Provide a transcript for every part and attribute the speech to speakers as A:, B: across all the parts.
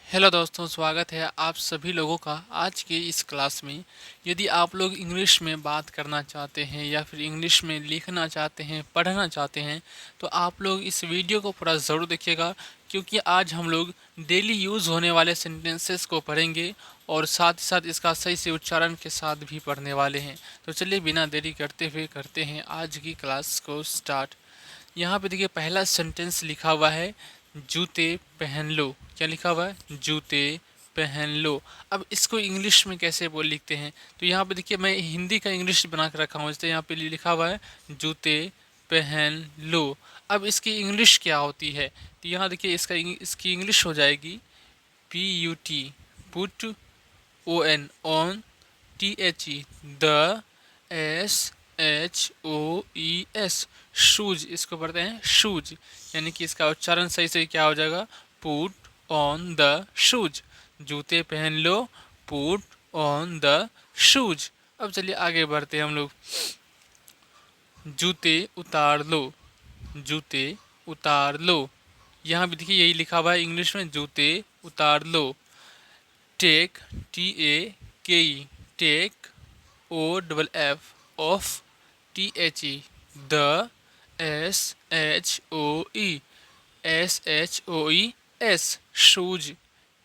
A: Hello दोस्तों, स्वागत है आप सभी लोगों का आज के इस क्लास में। यदि आप लोग इंग्लिश में बात करना चाहते हैं या फिर इंग्लिश में लिखना चाहते हैं, पढ़ना चाहते हैं, तो आप लोग इस वीडियो को पूरा ज़रूर देखिएगा, क्योंकि आज हम लोग डेली यूज़ होने वाले सेंटेंसेस को पढ़ेंगे और साथ ही साथ इसका सही से उच्चारण के साथ भी पढ़ने वाले हैं। तो चलिए बिना देरी करते हुए करते हैं आज की क्लास को स्टार्ट। यहाँ पे देखिए पहला सेंटेंस लिखा हुआ है, जूते पहन लो। क्या लिखा हुआ है? जूते पहन लो। अब इसको इंग्लिश में कैसे बोल लिखते हैं? तो यहाँ पे देखिए मैं हिंदी का इंग्लिश बना के रखा हूँ। जैसे यहाँ पे लिखा हुआ है जूते पहन लो। अब इसकी इंग्लिश क्या होती है? तो यहाँ देखिए इसकी इंग्लिश हो जाएगी PUT, put, ON, on, THE, the, SHOES, shoes. इसको पढ़ते हैं शूज, यानी कि इसका उच्चारण सही से क्या हो जाएगा? Put on the shoes. जूते पहन लो, पुट ऑन द शूज। अब चलिए आगे बढ़ते हैं हम लोग। जूते उतार लो, जूते उतार लो। यहाँ भी देखिए यही लिखा हुआ है इंग्लिश में, जूते उतार लो। Take, TAKE, take, OFF, off, THE, the, SHOE, shoes.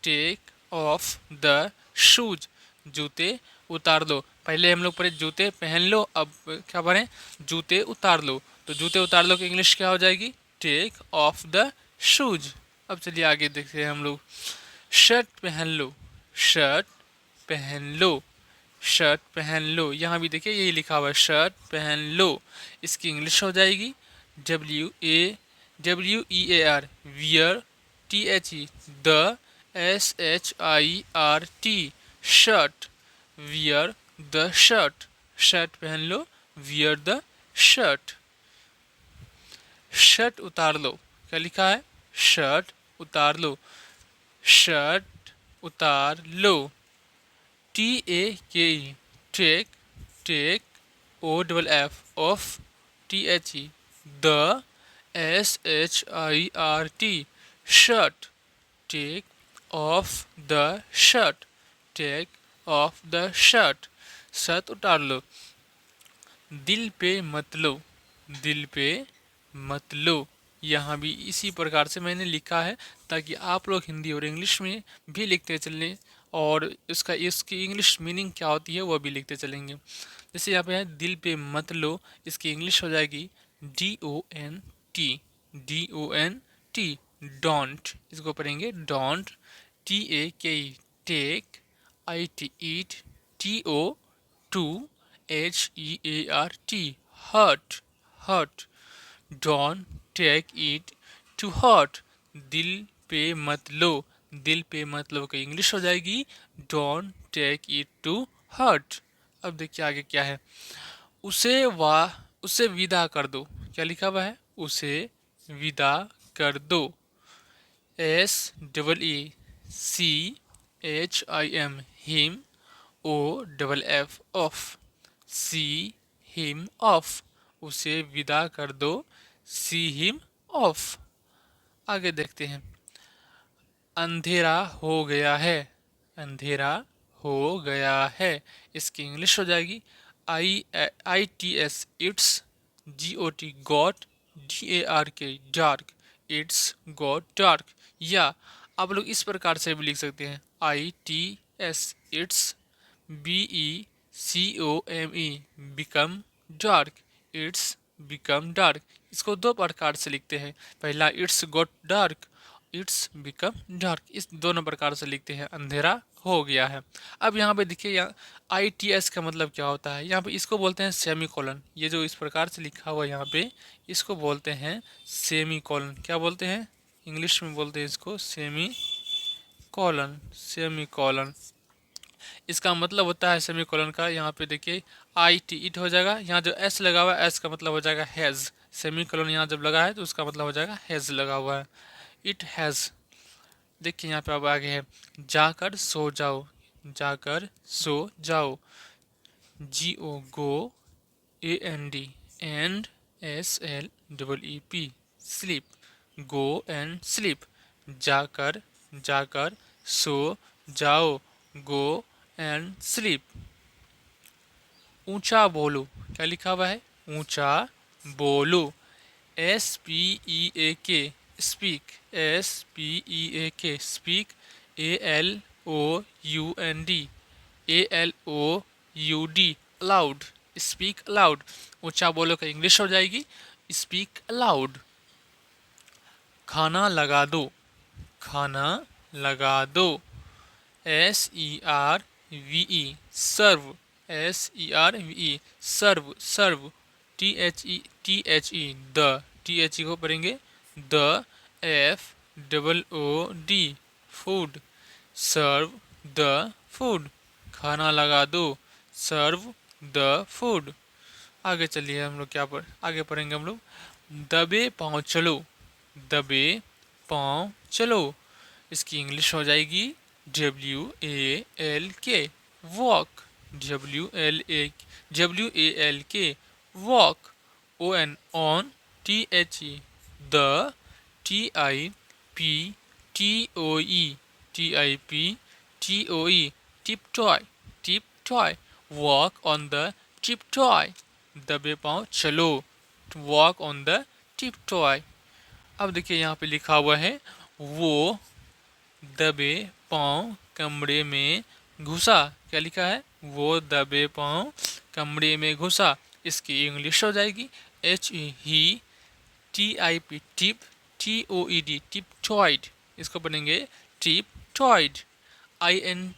A: Take off the shoes, जूते उतार लो। पहले हम लोग पढ़े जूते पहन लो, अब क्या पढ़े? जूते उतार लो। तो जूते उतार लो की इंग्लिश क्या हो जाएगी? Take off the shoes. अब चलिए आगे देखते हैं हम लोग। शर्ट पहन लो, शर्ट पहन लो, शर्ट पहन लो। यहाँ भी देखिए यही लिखा हुआ है, शर्ट पहन लो। इसकी इंग्लिश हो जाएगी WEAR, wear, THE, the, SHIRT, shirt, wear the shirt. Shirt पहन लो, वियर द शर्ट। शर्ट उतार लो, क्या लिखा है? शर्ट उतार लो, शर्ट उतार लो। TAKE, take, take, OFF, off, THE, the, SHIRT, shirt. Take off the shirt, take off the shirt. Shirt उतार लो। दिल पे मत लो, दिल पे मत लो। यहाँ भी इसी प्रकार से मैंने लिखा है, ताकि आप लोग हिंदी और इंग्लिश में भी लिखते चलें और इसकी इंग्लिश मीनिंग क्या होती है वह भी लिखते चलेंगे। जैसे यहाँ पे है दिल पे मत लो, इसकी इंग्लिश हो जाएगी DONT, DONT, डोंट। इसको पढ़ेंगे don't. TAKE, take, IT, it, TO, to, HEART, heart, heart. Don't take it to heart, दिल पे मत लो। दिल पे मत लो की इंग्लिश हो जाएगी don't take it to heart. अब देखिए आगे क्या है। उसे विदा कर दो। क्या लिखा हुआ है? उसे विदा कर दो। SEECHIM, him, OFF, of, see him of. उसे विदा कर दो, सी हिम ऑफ। आगे देखते हैं। अंधेरा हो गया है, अंधेरा हो गया है। इसकी इंग्लिश हो जाएगी ITS, it's, GOT, got, DARK, dark, it's got dark. या आप लोग इस प्रकार से भी लिख सकते हैं ITS, it's, BECOME, become dark, it's become dark. इसको दो प्रकार से लिखते हैं। पहला it's got dark, it's become dark. इस दोनों प्रकार से लिखते हैं, अंधेरा हो गया है। अब यहाँ पे देखिए, यहाँ ITS का मतलब क्या होता है? यहाँ पे इसको बोलते हैं सेमी कॉलन। ये जो इस प्रकार से लिखा हुआ है यहाँ पे, इसको बोलते हैं सेमी कॉलन। क्या बोलते हैं? इंग्लिश में बोलते हैं इसको सेमी कॉलन, सेमी कॉलन। इसका मतलब होता है सेमी कॉलन का, यहाँ पे देखिए IT, इट हो जाएगा। यहाँ जो S लगा हुआ है, S का मतलब हो जाएगा हैज़। सेमी कॉलन यहाँ जब लगा है तो उसका मतलब हो जाएगा हैज़ लगा हुआ है, इट हैज़। देखिए यहाँ पे अब आगे है, जाकर सो जाओ, जाकर सो जाओ। GO, go, AND, and, SLEEP, sleep, go and sleep. जाकर, जाकर सो जाओ, गो एंड स्लीप। ऊंचा बोलो, क्या लिखा हुआ है? ऊंचा बोलो। SPEAK, speak, SPEAK, speak. ALOUND, ALOUD, allowed, speak allowed. ऊंचा बोलो का इंग्लिश हो जाएगी स्पीक अलाउड। खाना लगा दो, खाना लगा दो। SERVE, serve, SERVE, serve, serve. THE, the, THE को पढ़ेंगे the. FOOD, food, serve the food. खाना लगा दो, सर्व द फूड। आगे चलिए हम लोग क्या आगे पढ़ेंगे हम लोग। दबे पाँव चलो, दबे पाँव चलो। इसकी इंग्लिश हो जाएगी WALK, walk, WALK, walk. ON, THE, the, TIPTOE, tip toy, tip toy, walk on the tip toy. दबे पाँव चलो, walk on the tip toy. अब देखिए यहाँ पे लिखा हुआ है वो दबे पाँव कमरे में घुसा। क्या लिखा है? वो दबे पाँव कमरे में घुसा। इसकी इंग्लिश हो जाएगी ही, TIP, tip, TOED, tiptoed. इसको बनेंगे tiptoed. IN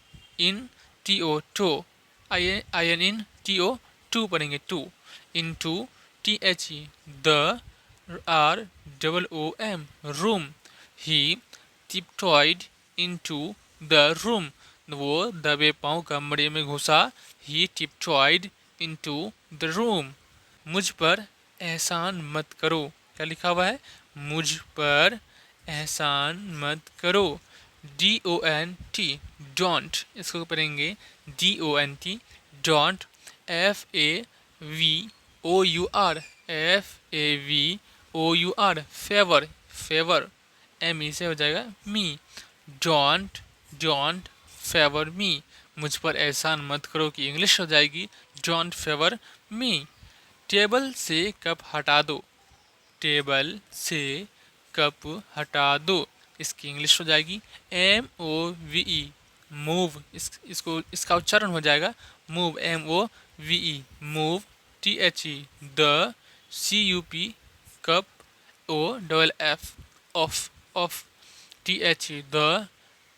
A: TO, to, IN to पढ़ेंगे to. Into THE, the, ROOM, room. ही tiptoed into the room, वो दबे पाँव कमरे में घुसा। He tiptoed into the room। मुझ पर एहसान मत करो। क्या लिखा हुआ है? मुझ पर एहसान मत करो। DONT, डोंट, इसको पढ़ेंगे DONT, don't. FAVOUR, FAVOUR, favour, favour. ME से हो जाएगा मी। डोंट फेवर मी, मुझ पर एहसान मत करो की इंग्लिश हो जाएगी डोंट फेवर मी। टेबल से कप हटा दो, टेबल से कप हटा दो। इसकी इंग्लिश हो जाएगी MOVE, मूव। इसका उच्चारण हो जाएगा move, MOVE, move. THE, the, CUP, cup, OFF, of, of. THE, the,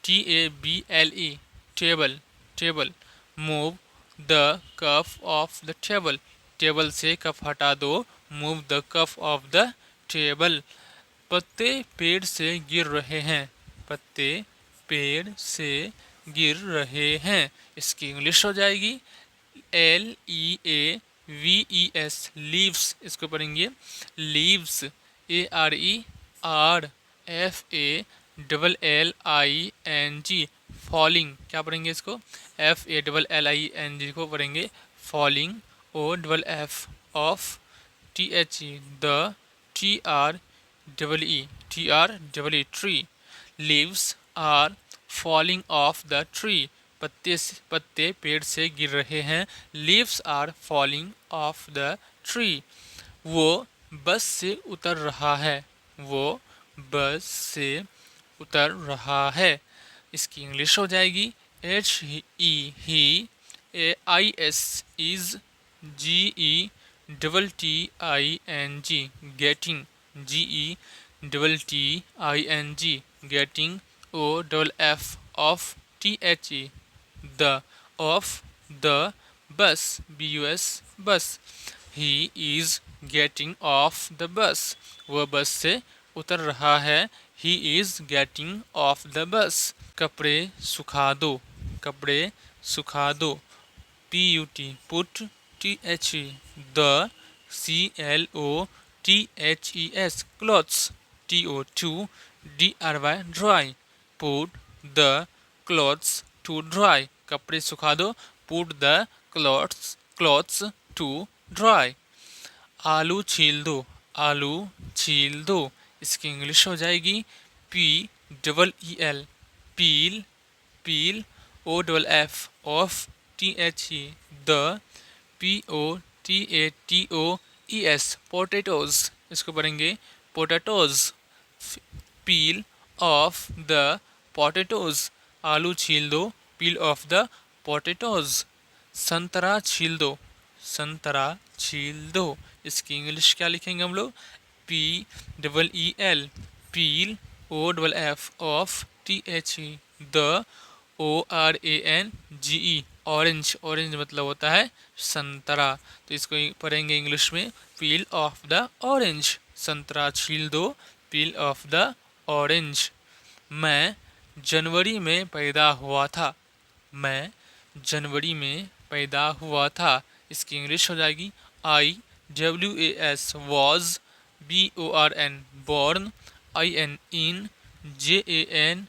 A: TABLE, table, table. Move the cup of the table, table से कप हटा दो। Move the cup of the table. पत्ते पेड़ से गिर रहे हैं, पत्ते पेड़ से गिर रहे हैं। इसकी इंग्लिश हो जाएगी LEAVES, लीव्स। इसको पढ़ेंगे लीव्स। ARERFALLING, falling. क्या पढ़ेंगे इसको? FALLING को पढ़ेंगे falling. OFF, off. THE, the, TREE, tree. Leaves are falling off the tree, पत्ते पेड़ से गिर रहे हैं। Leaves are falling off the tree. वो बस से उतर रहा है, वो बस से उतर रहा है। इसकी इंग्लिश हो जाएगी HE, IS, is, GETTING, getting, GETTING, getting. OFF, off. THE, the, off the bus, BUS, bus. He is getting off the bus, वह बस से उतर रहा है। He is getting off the bus. कपड़े सुखा दो, कपड़े सुखा दो। PUT, put. THE, the, CLOTHES, clothes. TO2, DRY, dry. Put the clothes to dry, कपड़े सुखा दो। Put the clothes to dry. आलू छील दो, आलू छील दो। इसकी इंग्लिश हो जाएगी PEEL, peel, peel, O double F off, T H E the, POTATOES potatoes. इसको पढ़ेंगे potatoes. Peel off the potatoes, आलू छील दो, पील ऑफ द पोटैटोज। संतरा छील दो, संतरा छील दो। इसकी इंग्लिश क्या लिखेंगे हम लोग? PEEL, peel, OFF off, THE the, ORANGE orange. Orange मतलब होता है संतरा, तो इसको पढ़ेंगे इंग्लिश में पील ऑफ द ऑरेंज। संतरा छील दो, पील ऑफ द ऑरेंज। मैं जनवरी में पैदा हुआ था, मैं जनवरी में पैदा हुआ था। इसकी इंग्लिश हो जाएगी IWAS was, BORN born, IN in, JANUARY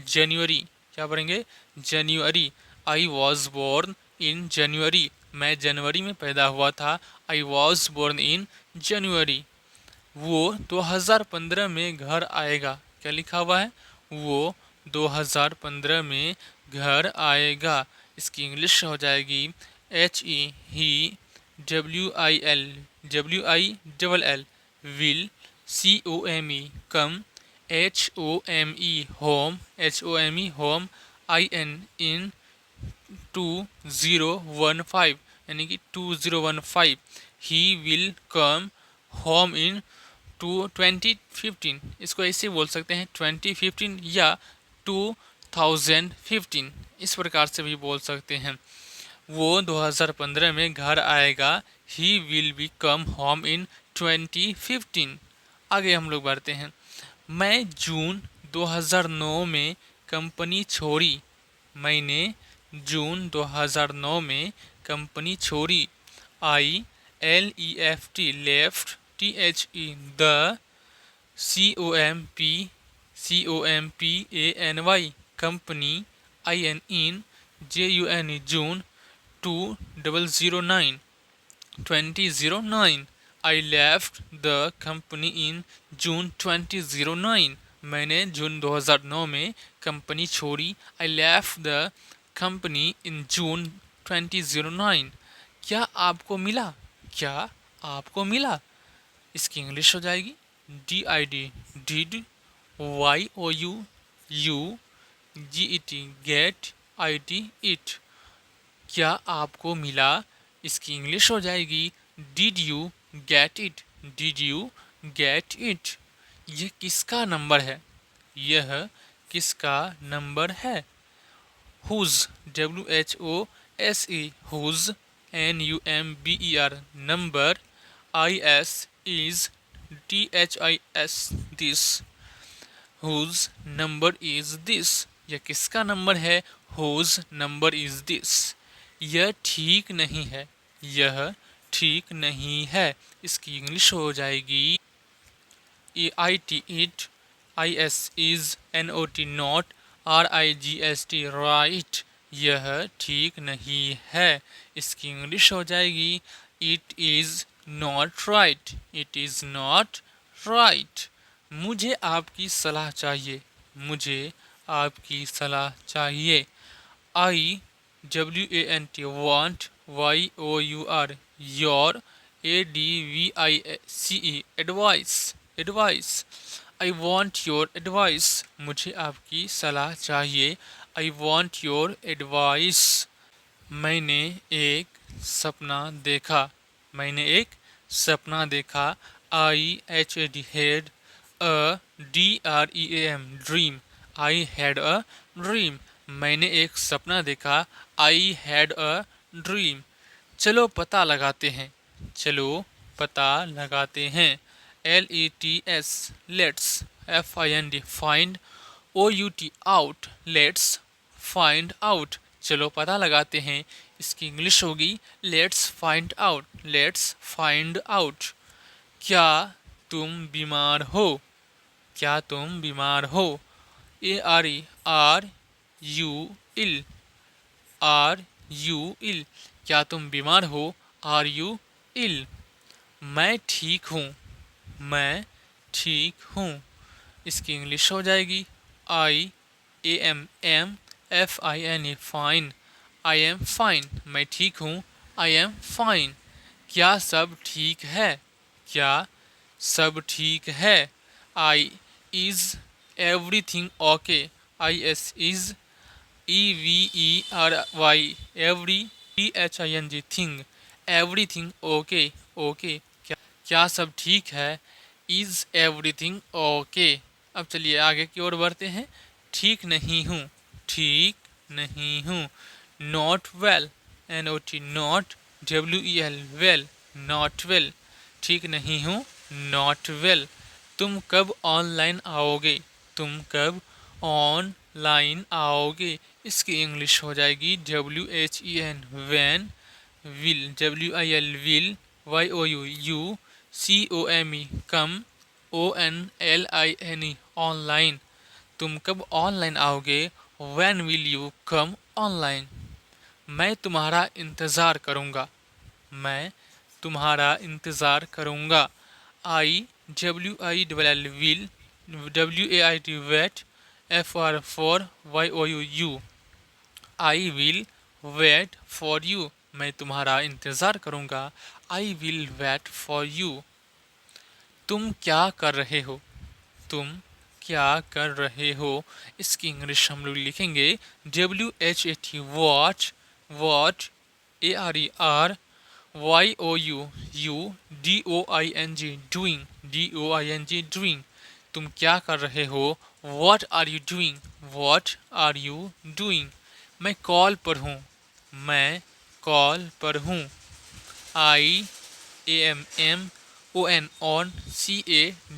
A: जनवरी। क्या पढ़ेंगे? जनवरी। आई वॉज बोर्न इन जनवरी, मैं जनवरी में पैदा हुआ था। आई वॉज बोर्न इन जनवरी। वो 2015 में घर आएगा। क्या लिखा हुआ है? वो 2015 में घर आएगा। इसकी इंग्लिश हो जाएगी HE he, WIL will, COME come, HOME home, IN 2015 यानी कि 2015। He will come home in 2015। इसको ऐसे बोल सकते हैं 2015 या 2015, इस प्रकार से भी बोल सकते हैं। वो 2015 में घर आएगा। He will be come home in 2015। आगे हम लोग बढ़ते हैं। मैं जून 2009 में कंपनी छोड़ी, मैंने जून 2009 में कंपनी छोड़ी। ILEFT left, THE the, COMPANY company, IN in, JUNE June, 2009। I left the company in June 2009। मैंने जून 2009 में कंपनी छोड़ी। I left the company in June 2009। क्या आपको मिला? क्या आपको मिला? इसकी इंग्लिश हो जाएगी DID did, YOU GET get, IT it. क्या आपको मिला? इसकी इंग्लिश हो जाएगी did you get it, did you get it. यह किसका नंबर है? यह किसका नंबर है? Whose, WHOSE whose, NUMBER number, IS is, THIS this. Whose number is this. यह किसका नंबर है? Whose number is this. यह ठीक नहीं है, यह ठीक नहीं है। इसकी इंग्लिश हो जाएगी IT it, IS is, NOT not, RIGST right. यह ठीक नहीं है। इसकी इंग्लिश हो जाएगी it is not right, it is not right. मुझे आपकी सलाह चाहिए, मुझे आपकी सलाह चाहिए। IWANT want, YOUR your, ADVICE advice, advice. I want your advice, मुझे आपकी सलाह चाहिए। I want your advice. मैंने एक सपना देखा, मैंने एक सपना देखा। IHAD head, DREAM dream, I had a dream. मैंने एक सपना देखा। I had a dream. चलो पता लगाते हैं, चलो पता लगाते हैं। LETS let's, FIND find, OUT out, let's find out. चलो पता लगाते हैं। इसकी इंग्लिश होगी let's find out, let's find out. क्या तुम बीमार हो? क्या तुम बीमार हो? ARE RU इल, क्या तुम बीमार हो? आर यू इल। मैं ठीक हूँ, मैं ठीक हूँ। इसकी इंग्लिश हो जाएगी AMFINE fine. I am fine, मैं ठीक हूँ। I am fine. क्या सब ठीक है? क्या सब ठीक है? I is everything okay? I S is EVERY every, THING thing, everything okay. Okay क्या सब ठीक है? Is everything okay? अब चलिए आगे की ओर बढ़ते हैं। ठीक नहीं हूँ। ठीक नहीं हूँ। Not well, NOT not, WEL well, not well. ठीक नहीं हूँ, नॉट वेल। तुम कब ऑनलाइन आओगे? तुम कब ऑनलाइन आओगे? इसकी इंग्लिश हो जाएगी WHEN when, will, WIL will, YOU COME come, ONLINE online. तुम कब ऑनलाइन आओगे? When will you come online? मैं तुम्हारा इंतज़ार करूँगा। मैं तुम्हारा इंतज़ार करूँगा। I WILL will, WAIT wait, FR for, YOU I will wait for you. मैं तुम्हारा इंतज़ार करूँगा। I will wait for you. तुम क्या कर रहे हो? तुम क्या कर रहे हो? इसकी इंग्लिश हम लोग लिखेंगे WHAT what, what, ARER, YOU DOING doing, DOING doing. तुम क्या कर रहे हो? What are you doing? What are you doing? मैं कॉल पर हूँ। मैं कॉल पर हूँ। IAMMON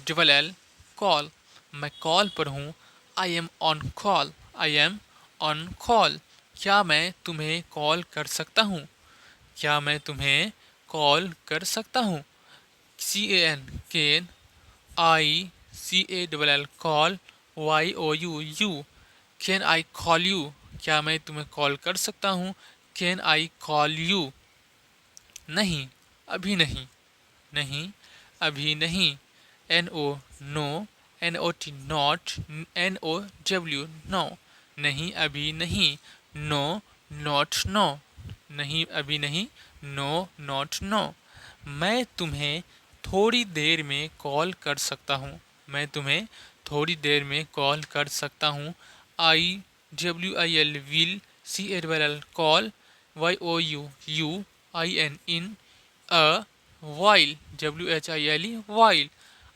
A: CALL call. मैं कॉल पर हूँ। I am on call. I am on call. क्या मैं तुम्हें कॉल कर सकता हूँ? क्या मैं तुम्हें कॉल कर सकता हूँ? Can, ICALL call, YOU can I call you? क्या मैं तुम्हें कॉल कर सकता हूँ? Can I call you? नहीं, अभी नहीं। नहीं, अभी नहीं। NO no, NOT not, NOW now. नहीं, अभी नहीं। No, not now. नहीं, अभी नहीं। No, not now. मैं तुम्हें थोड़ी देर में कॉल कर सकता हूँ। मैं तुम्हें थोड़ी देर में कॉल कर सकता हूँ। IWIL will, CALL call, YOUIN in, a while, WHILE while।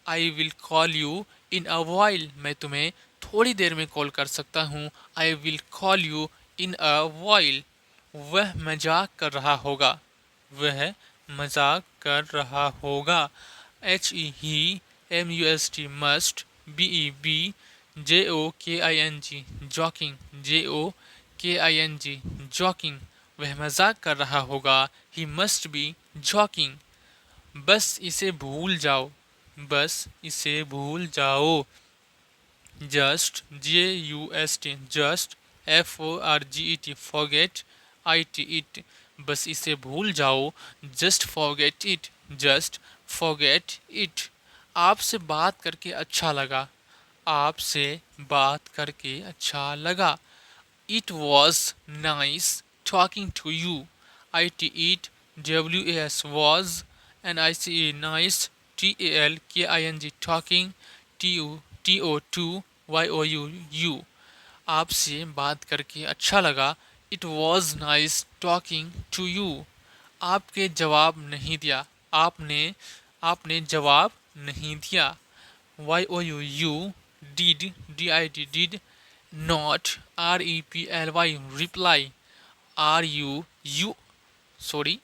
A: I will call you in a while। मैं तुम्हें थोड़ी देर में कॉल कर सकता हूँ। I will call you in a while। वह मजाक कर रहा होगा। वह मजाक कर रहा होगा। HE MUST must, BEB JOKING joking, JOKING joking. वह मजाक कर रहा होगा। He must be joking. बस इसे भूल जाओ। बस इसे भूल जाओ। Just, JUST just, FORGET forget, IT it. बस इसे भूल जाओ। Just forget it, just forget it. आपसे बात करके अच्छा लगा। आपसे बात करके अच्छा लगा। It was nice talking to you. IT it, WAS was, NICE nice, TALKING talking, TO2 YOU। आपसे बात करके अच्छा लगा। It was nice talking to you। आपके जवाब नहीं दिया। आपने आपने जवाब नहीं दिया। YOU did not, REPLY reply, RU sorry,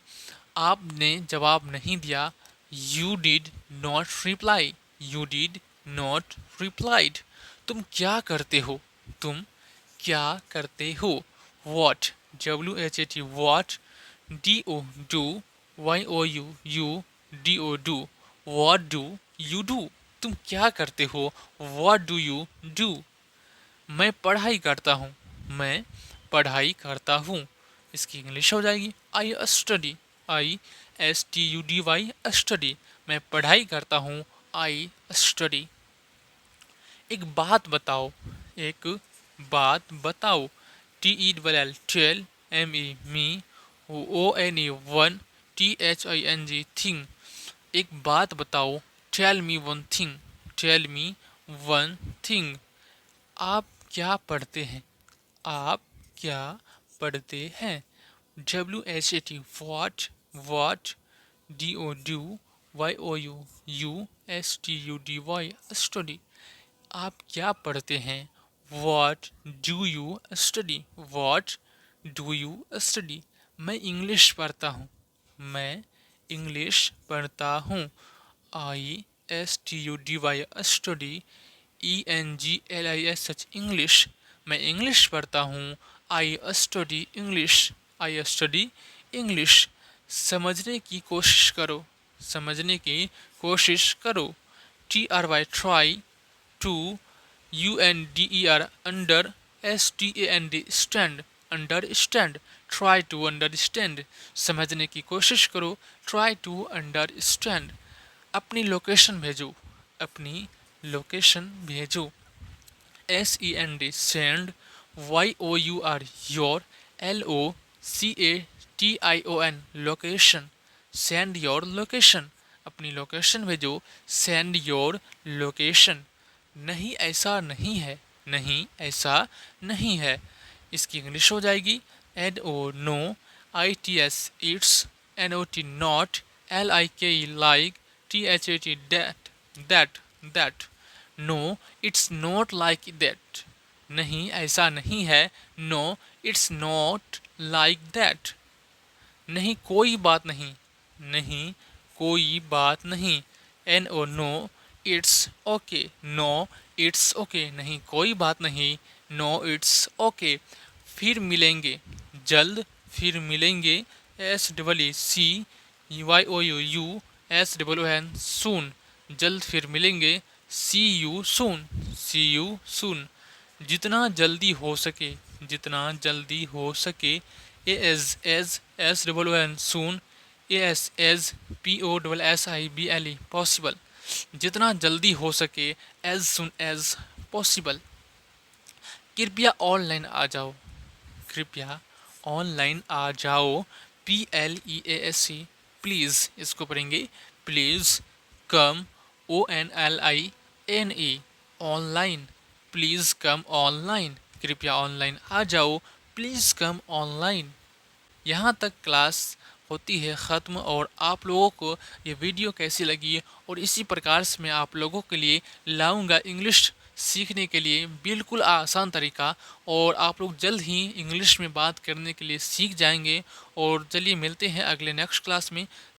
A: आपने जवाब नहीं दिया। You did not reply, You did not replied। तुम क्या करते हो? तुम क्या करते हो? What, WHAT what, DO do, YOU DO what do you do? तुम क्या करते हो? What do you do? मैं पढ़ाई करता हूँ। मैं पढ़ाई करता हूँ। इसकी इंग्लिश हो जाएगी आई स्टडी। ISTUDY study. मैं पढ़ाई करता हूँ। I study. एक बात बताओ। एक बात बताओ। TELL tell, ME me, ONE one, THING thing. एक बात बताओ। Tell me one thing, tell me one thing. आप क्या पढ़ते हैं? आप क्या पढ़ते हैं? WHAT what, DO do, YOU STUDY study। आप क्या पढ़ते हैं? What do you study? What do you study? मैं इंग्लिश पढ़ता हूँ। मैं इंग्लिश पढ़ता हूँ। ISTUDY study, ENGLISH English. मैं इंग्लिश पढ़ता हूँ। I study English, I study English। समझने की कोशिश करो, समझने की कोशिश करो। TRY try, to UNDER under, STAND stand, understand। try to understand, समझने की कोशिश करो। try to understand। अपनी लोकेशन भेजो, अपनी लोकेशन भेजो। SEND send, YOUR your, LOCATION location। send your location, अपनी लोकेशन भेजो। send your location। नहीं ऐसा नहीं है, नहीं ऐसा नहीं है। इसकी इंग्लिश हो जाएगी NO no, ITS it's, NOT not, LIKE like, THAT that, that। No it's not like that. नहीं ऐसा नहीं है। No it's not like that. नहीं कोई बात नहीं, नहीं कोई बात नहीं। NO no it's okay, no it's okay. नहीं कोई बात नहीं। No it's okay. फिर मिलेंगे, जल्द, फिर मिलेंगे। SEEYOUN सून, जल्द फिर मिलेंगे। See you soon, see you soon। जितना जल्दी हो सके, जितना जल्दी हो सके। ASSON soon, ASSPOSSIBLE possible। जितना जल्दी हो सके, as soon as possible। कृपया ऑनलाइन आ जाओ, कृपया ऑनलाइन आ जाओ। PLEASE प्लीज़, इसको पढ़ेंगे please. Come, ONLINE online, please come online. कृपया ऑनलाइन आ जाओ, प्लीज़ कम ऑनलाइन। यहाँ तक क्लास होती है ख़त्म। और आप लोगों को ये वीडियो कैसी लगी, और इसी प्रकार से मैं आप लोगों के लिए लाऊंगा इंग्लिश सीखने के लिए बिल्कुल आसान तरीका। और आप लोग जल्द ही इंग्लिश में बात करने के लिए सीख जाएंगे। और चलिए मिलते हैं अगले नेक्स्ट क्लास में।